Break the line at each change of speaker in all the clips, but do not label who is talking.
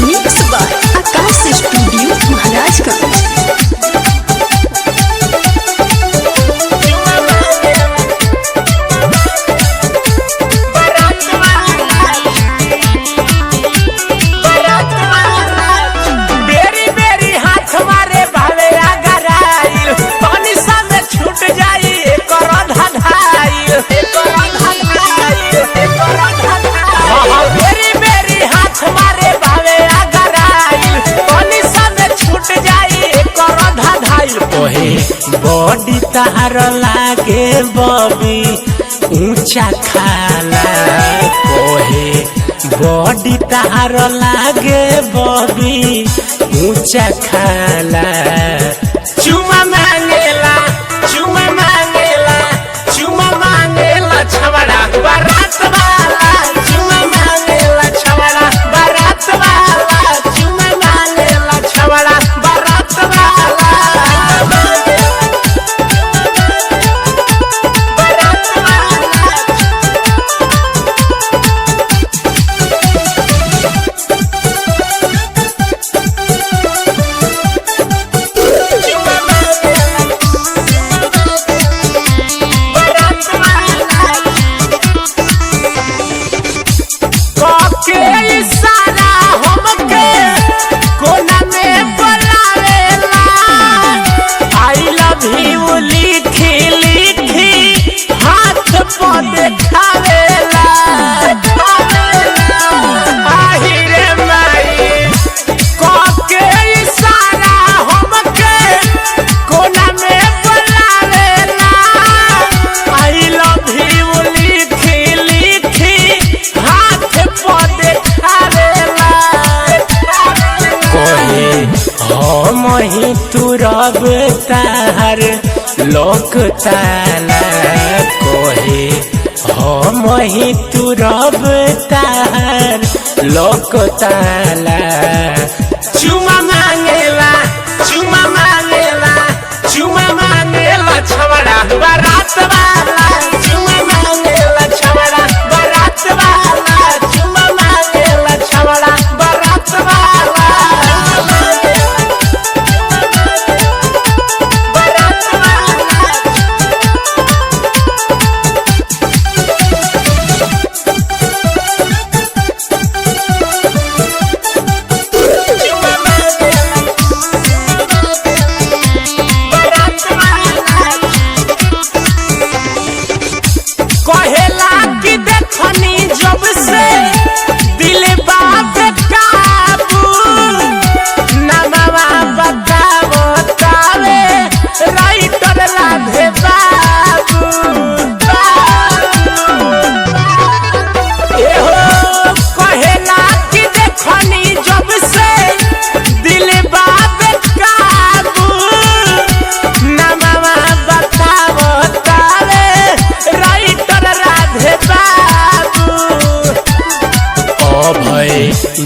Mixed by Akash Studio, Maharashtra.
Body तार लागे Bobby ऊंचा खाला कोहे बॉडी तार लागे बॉबी ऊंचा खाला चुमा मांगेला चुमा मांगेला चुमा मांगेला छवड़ा बारात वाला चुमा मांगेला छवड़ा बारात वाला चुमा मांगेला छवड़ा बारात वाला मही तू रब तार लोक ताला कोहे हम ही तू रब तार लोक ताला चुमा मांगेला चुमा मांगेला चुमा मांगेला छवड़ा बारात वाला चुमा मांगेला छवड़ा बारात वाला चुमा मांगेला छवड़ा बारात वाला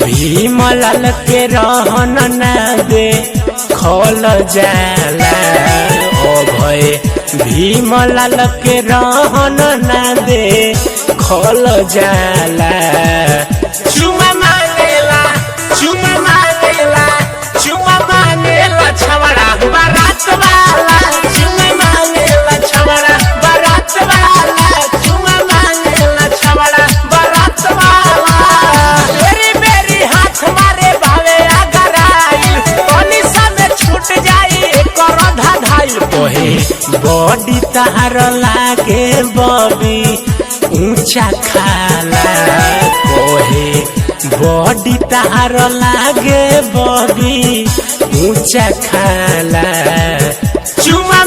भीमलाल के रहन ना दे खोल जाला ओ भय भीमलाल के रहन ना दे खोल जाला चुमा मांगेला चुमा मांगेला चुमा मांगेला छवड़ा बारात वाला चुमा मांगेला छवड़ा बारात वाला चुमा मांगेला छवड़ा बारात वाला बॉडी तार लागे बॉबी ऊंचा खाला कोहे बॉडी तार लागे बॉबी ऊंचा खाला चुमा